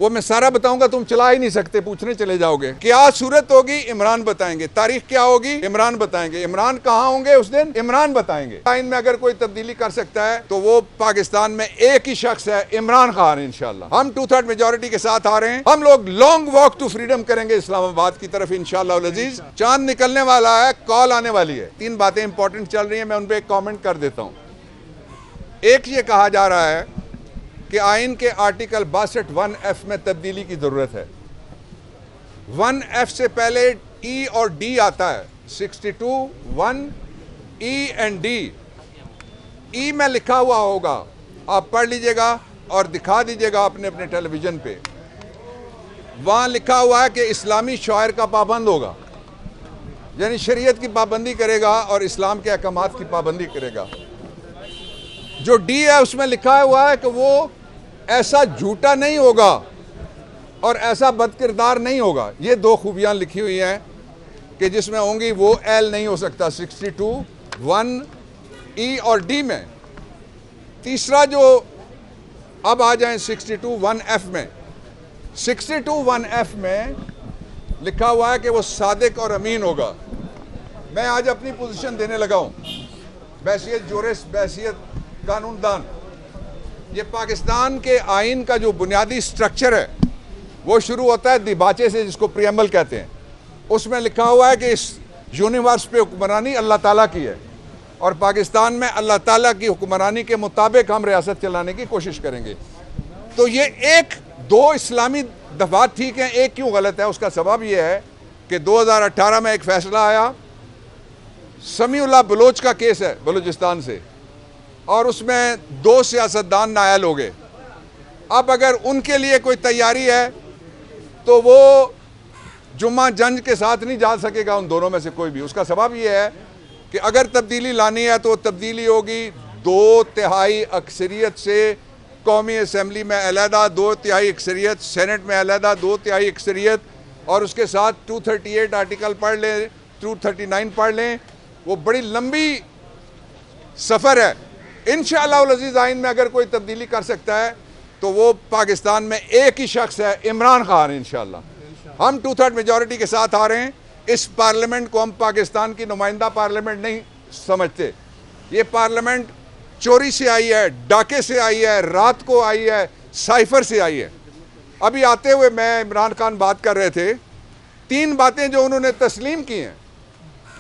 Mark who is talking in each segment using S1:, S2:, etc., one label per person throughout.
S1: वो मैं सारा बताऊंगा, तुम चला ही नहीं सकते, पूछने चले जाओगे। क्या सूरत होगी इमरान बताएंगे, तारीख क्या होगी इमरान बताएंगे, इमरान कहाँ होंगे उस दिन इमरान बताएंगे। आइन में अगर कोई तब्दीली कर सकता है तो वो पाकिस्तान में एक ही शख्स है, इमरान खान। इंशाल्लाह हम 2/3 मेजोरिटी के साथ आ रहे हैं। हम लोग लॉन्ग वॉक टू फ्रीडम करेंगे इस्लामाबाद की तरफ इंशाल्लाह अज़ीज। चांद निकलने वाला है, कॉल आने वाली है। 3 बातें इंपॉर्टेंट चल रही है, मैं उन पर एक कॉमेंट कर देता हूँ। एक ये कहा जा रहा है कि आइन के आर्टिकल 62 1F में तब्दीली की ज़रूरत है। 1F से पहले E और D आता है, 62 1 E एंड D। E में लिखा हुआ होगा, आप पढ़ लीजिएगा और दिखा दीजिएगा अपने अपने टेलीविज़न पे। वहाँ लिखा हुआ है कि इस्लामी शायर का पाबंद होगा, यानी शरीयत की पाबंदी करेगा और इस्लाम के अहकामात की पाबंदी करेगा। जो D है उसमें लिखा हुआ है कि वो ऐसा झूठा नहीं होगा और ऐसा बदकिरदार नहीं होगा। ये 2 खूबियाँ लिखी हुई हैं कि जिसमें होंगी वो L नहीं हो सकता 62 1 E और D में। तीसरा जो अब आ जाएं 62 1F में, 62 1F में लिखा हुआ है कि वो सादिक और अमीन होगा। मैं आज अपनी पोजीशन देने लगा हूँ, बैसियत जोरिस, बैसियत कानूनदान। ये पाकिस्तान के आइन का जो बुनियादी स्ट्रक्चर है वो शुरू होता है दिबाचे से, जिसको प्रियम्बल कहते हैं। उसमें लिखा हुआ है कि इस यूनिवर्स पे हुक्मरानी अल्लाह ताला की है और पाकिस्तान में अल्लाह ताला की हुक्मरानी के मुताबिक हम रियासत चलाने की कोशिश करेंगे। तो ये 1-2 इस्लामी दफात ठीक हैं, एक क्यों गलत है? उसका सबब ये है कि 2018 में एक फैसला आया, समीउल्लाह बलोच का केस है बलूचिस्तान से, और उसमें 2 सियासतदान नायल हो गए। अब अगर उनके लिए कोई तैयारी है तो वो जुम्मा जंज के साथ नहीं जा सकेगा, उन दोनों में से कोई भी। उसका सबब ये है कि अगर तब्दीली लानी है तो तब्दीली होगी 2/3 अक्सरियत से कौमी असम्बली में अलहदा, 2/3 अक्सरियत सेनेट में अलहदा, 2/3 अक्सरियत, और उसके साथ 238 आर्टिकल पढ़ लें, 239 पढ़ लें। वो बड़ी लंबी सफ़र है। इंशाअल्लाह अज़ीज़ आइन में अगर कोई तब्दीली कर सकता है तो वो पाकिस्तान में एक ही शख्स है, इमरान खान। इंशाअल्लाह हम 2/3 मेजोरिटी के साथ आ रहे हैं। इस पार्लियामेंट को हम पाकिस्तान की नुमाइंदा पार्लियामेंट नहीं समझते। ये पार्लियामेंट चोरी से आई है, डाके से आई है, रात को आई है, साइफर से आई है। अभी आते हुए मैं इमरान खान बात कर रहे थे, 3 बातें जो उन्होंने तस्लीम की हैं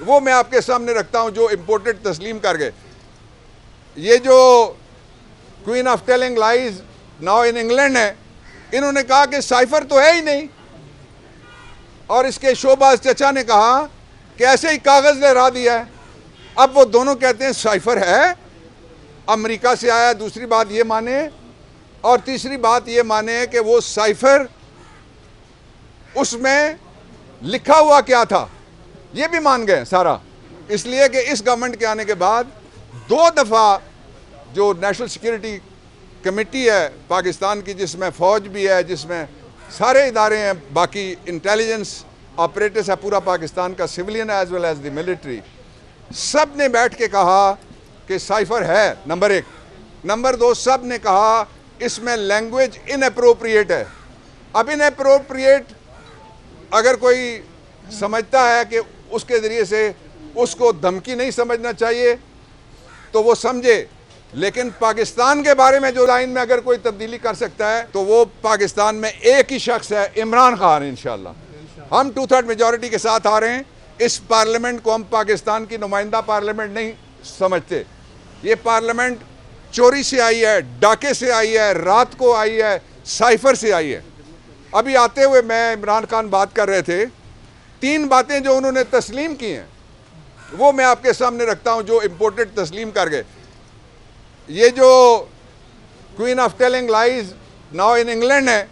S1: वो मैं आपके सामने रखता हूँ, जो इम्पोर्टेड तस्लीम कर गए। ये जो queen of telling lies now in England है, इन्होंने कहा कि साइफर तो है ही नहीं, और इसके शोबाज चचा ने कहा कि ऐसे ही कागज़ लहरा दिया है। अब वो दोनों कहते हैं साइफर है, अमेरिका से आया। दूसरी बात ये माने, और तीसरी बात ये माने कि वो साइफर उसमें लिखा हुआ क्या था ये भी मान गए सारा। इसलिए कि इस गवर्नमेंट के आने के बाद 2 दफ़ा जो नेशनल सिक्योरिटी कमेटी है पाकिस्तान की, जिसमें फ़ौज भी है, जिसमें सारे इदारे हैं, बाकी इंटेलिजेंस ऑपरेटर्स है पूरा पाकिस्तान का, civilian as well as the military, सब ने बैठ के कहा कि साइफर है, नंबर 1। नंबर 2, सब ने कहा इसमें लैंग्वेज इनअप्रोप्रिएट है। अब इनअप्रोप्रिएट अगर कोई समझता है कि उसके ज़रिए से उसको धमकी नहीं समझना चाहिए तो वो समझे, लेकिन पाकिस्तान के बारे में जो लाइन में अगर कोई तब्दीली कर सकता है तो वो पाकिस्तान में एक ही शख्स है, इमरान खान। इंशाअल्लाह हम 2/3 मेजोरिटी के साथ आ रहे हैं। इस पार्लियामेंट को हम पाकिस्तान की नुमाइंदा पार्लियामेंट नहीं समझते। ये पार्लियामेंट चोरी से आई है, डाके से आई है, रात को आई है, साइफर से आई है। अभी आते हुए मैं इमरान खान बात कर रहे थे, 3 बातें जो उन्होंने तस्लीम की हैं वो मैं आपके सामने रखता हूं, जो इम्पोर्टेड तस्लीम कर गए। ये जो queen of telling lies now in England है,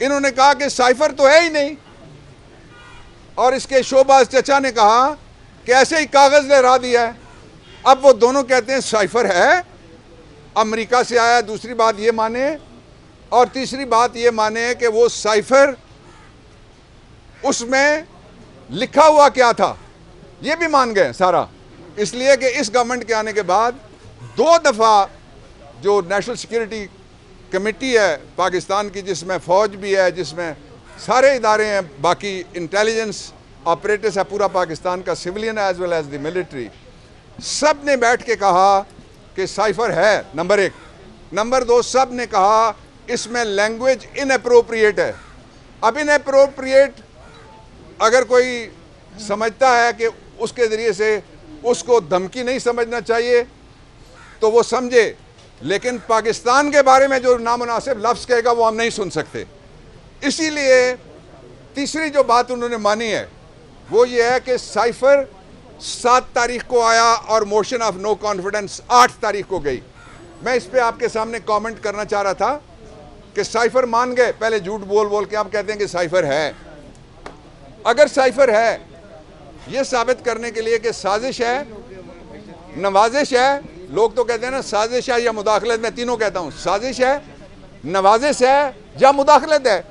S1: इन्होंने कहा कि साइफर तो है ही नहीं, और इसके शोबाज चचा ने कहा कि ऐसे ही कागज़ लहरा दिया है। अब वो दोनों कहते हैं साइफर है, अमेरिका से आया। दूसरी बात ये माने, और तीसरी बात ये माने कि वो साइफर उसमें लिखा हुआ क्या था ये भी मान गए सारा। इसलिए कि इस गवर्नमेंट के आने के बाद 2 दफ़ा जो नेशनल सिक्योरिटी कमेटी है पाकिस्तान की, जिसमें फ़ौज भी है, जिसमें सारे इदारे हैं, बाकी इंटेलिजेंस ऑपरेटर्स है, पूरा पाकिस्तान का, civilian as well as the military, सब ने बैठ के कहा कि साइफर है, नंबर 1। नंबर 2, सब ने कहा इसमें लैंग्वेज इनअप्रोप्रिएट है। अब इनअप्रोप्रिएट अगर कोई समझता है कि उसके ज़रिए से उसको धमकी नहीं समझना चाहिए तो वो समझे, लेकिन पाकिस्तान के बारे में जो नामुनासिब लफ्ज़ कहेगा वो हम नहीं सुन सकते। इसीलिए तीसरी जो बात उन्होंने मानी है वो ये है कि साइफर 7 तारीख को आया और मोशन ऑफ नो कॉन्फिडेंस 8 तारीख को गई। मैं इस पे आपके सामने कमेंट करना चाह रहा था कि साइफर मान गए, पहले झूठ बोल बोल के आप कहते हैं कि साइफर है। अगर साइफर है, ये साबित करने के लिए कि साजिश है, नवाजिश है, लोग तो कहते हैं ना साजिश है या मुदाखलत, मैं तीनों कहता हूँ, साजिश है, नवाजिश है या मुदाखलत है।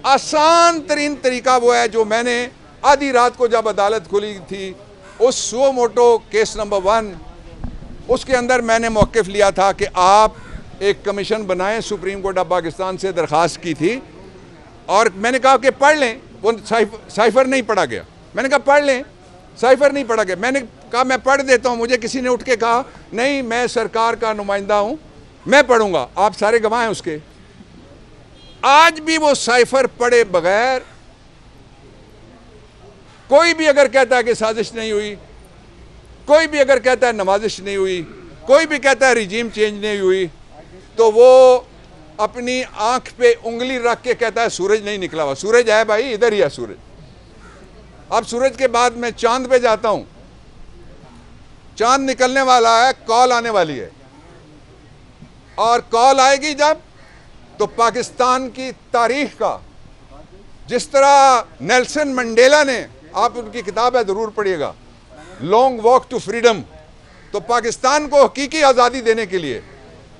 S1: आसान तरीन तरीका वो है जो मैंने आधी रात को जब अदालत खुली थी उस सुओ मोटो केस नंबर 1, उसके अंदर मैंने मौक़िफ़ लिया था कि आप एक कमीशन बनाएं। सुप्रीम कोर्ट ऑफ पाकिस्तान से दरख्वास्त की थी और मैंने कहा कि पढ़ लें। वो साइफर नहीं पढ़ा गया। मैंने कहा पढ़ लें, साइफर नहीं पढ़ा गया। मैंने कहा मैं पढ़ देता हूँ। मुझे किसी ने उठ के कहा नहीं, मैं सरकार का नुमाइंदा हूँ, मैं पढ़ूंगा। आप सारे गवाह हैं उसके। आज भी वो साइफर पढ़े बगैर कोई भी अगर कहता है कि साजिश नहीं हुई, कोई भी अगर कहता है नवाजिश नहीं हुई, कोई भी कहता है रिजीम चेंज नहीं हुई, तो वो अपनी आंख पे उंगली रख के कहता है सूरज नहीं निकला हुआ। सूरज है भाई, इधर ही है सूरज। अब सूरज के बाद मैं चांद पे जाता हूं, चांद निकलने वाला है, कॉल आने वाली है, और कॉल आएगी जब तो पाकिस्तान की तारीख का, जिस तरह नेल्सन मंडेला ने, आप उनकी किताब है जरूर पढ़िएगा, लॉन्ग वॉक टू फ्रीडम, तो पाकिस्तान को हकीकी आज़ादी देने के लिए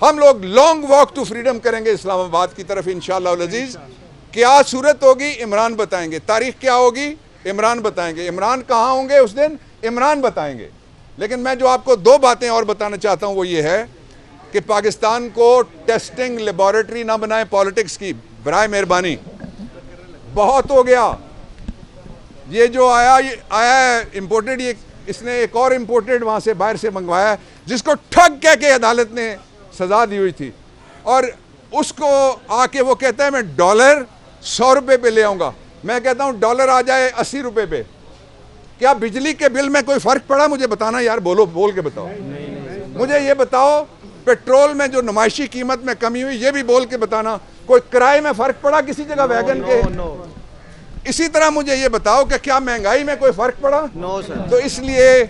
S1: हम लोग लॉन्ग वॉक टू फ्रीडम करेंगे इस्लामाबाद की तरफ इंशाअल्लाह अज़ीज़। क्या सूरत होगी इमरान बताएंगे, तारीख क्या होगी इमरान बताएंगे। इमरान कहाँ होंगे उस दिन इमरान बताएंगे। लेकिन मैं जो आपको 2 बातें और बताना चाहता हूँ वो ये है कि पाकिस्तान को टेस्टिंग लेबॉरेटरी ना बनाए पॉलिटिक्स की, बराए मेहरबानी, बहुत हो गया। ये जो आया है इम्पोर्टेड, ये इसने एक और इम्पोर्टेड वहाँ से बाहर से मंगवाया जिसको ठग कह के अदालत ने सजा दी हुई थी, और उसको आके वो कहता है मैं डॉलर 100 रुपये पे ले आऊँगा। मैं कहता हूँ डॉलर आ जाए 80 रुपये पे, क्या बिजली के बिल में कोई फ़र्क पड़ा? मुझे बताना यार, बोलो, बोल के बताओ। मुझे ये बताओ पेट्रोल में जो नुमाइशी कीमत में कमी हुई, ये भी बोल के बताना। कोई किराए में फ़र्क पड़ा किसी जगह वैगन के? इसी तरह मुझे ये बताओ कि क्या महंगाई में कोई फ़र्क पड़ा? No sir. तो इसलिए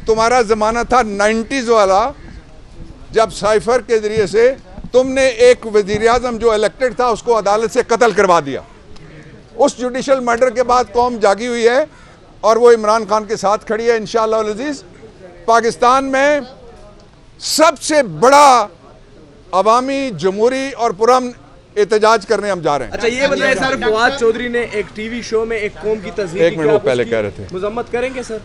S1: तुम्हारा ज़माना था 90s वाला, जब साइफर के ज़रिए से तुमने एक वज़ीर-ए-आज़म जो इलेक्टेड था उसको अदालत से कत्ल करवा दिया। उस जुडिशल मर्डर के बाद कौम जागी हुई है और वो इमरान खान के साथ खड़ी है इंशाअल्लाह अज़ीज़। पाकिस्तान में सबसे बड़ा अवामी, जमहूरी और पुरअमन एहतजाज करने हम जा रहे हैं।
S2: अच्छा ये बताइए सर, फवाद चौधरी ने एक टीवी शो में एक कौम की तस्वीर,
S1: 1 मिनट वो पहले कह रहे थे,
S2: मुजम्मत करेंगे सर?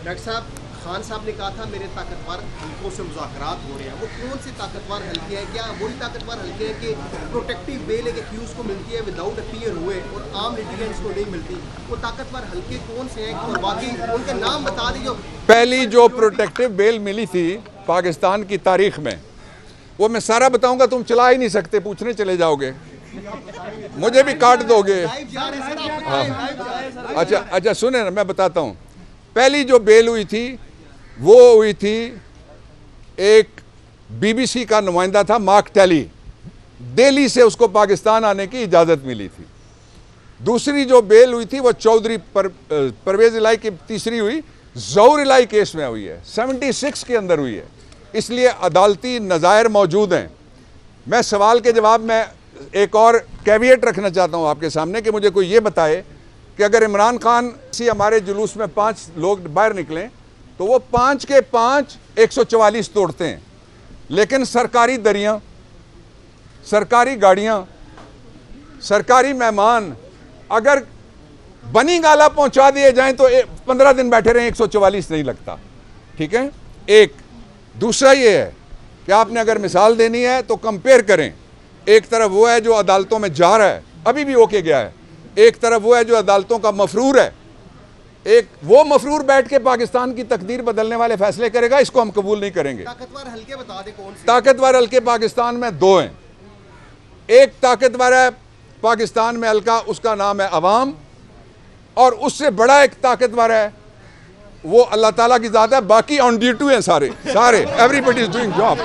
S3: डॉक्टर साहब, खान साहब ने कहा था मेरे ताकतवर हल्कों से मुज़ाकरात हो रहे हैं। वो कौन से ताकतवर हल्के हैं? क्या वही ताकतवर हल्के हैं कि प्रोटेक्टिव बेल एक एक्यूज को मिलती है विदाउट अपीयर हुए और आम लिटिगेंट्स को नहीं मिलती? वो ताकतवर हल्के कौन से हैं और बाकी उनके नाम बता दीजिए।
S1: पहली जो प्रोटेक्टिव बेल मिली थी पाकिस्तान की तारीख में, वो मैं सारा बताऊंगा, तुम चला ही नहीं सकते, पूछने चले जाओगे, मुझे भी काट दोगे। अच्छा सुने ना, मैं बताता हूँ। पहली जो बेल हुई थी वो हुई थी, एक BBC का नुमाइंदा था मार्क टेली, दिल्ली से उसको पाकिस्तान आने की इजाज़त मिली थी। दूसरी जो बेल हुई थी वो चौधरी परवेज़ इलाही की तीसरी हुई, ज़ौहर इलाही केस में हुई है, 76 के अंदर हुई है। इसलिए अदालती नज़ायर मौजूद हैं। मैं सवाल के जवाब में एक और कैविएट रखना चाहता हूँ आपके सामने कि मुझे कोई ये बताए कि अगर इमरान खान से हमारे जुलूस में 5 लोग बाहर निकलें तो वो 5 के 5 144 तोड़ते हैं, लेकिन सरकारी दरियाँ, सरकारी गाड़ियाँ, सरकारी मेहमान अगर बनी गाला पहुँचा दिए जाएं तो 15 दिन बैठे रहें, 144 नहीं लगता। ठीक है, एक। दूसरा ये है कि आपने अगर मिसाल देनी है तो कंपेयर करें एक तरफ वो है जो अदालतों में जा रहा है, अभी भी होके गया है, एक तरफ वो है जो अदालतों का मफरूर है। एक वो मफरूर बैठ के पाकिस्तान की तकदीर बदलने वाले फैसले करेगा, इसको हम कबूल नहीं करेंगे।
S3: ताकतवर हल्के बता दे कौन से?
S1: ताकतवर हल्के पाकिस्तान में दो हैं। एक ताकतवर है पाकिस्तान में हल्का, उसका नाम है अवाम, और उससे बड़ा एक ताकतवर है, वो अल्लाह ताला की ज़ात है। बाकी ऑन ड्यूटी हैं सारे, एवरीबडी इज डूइंग जॉब।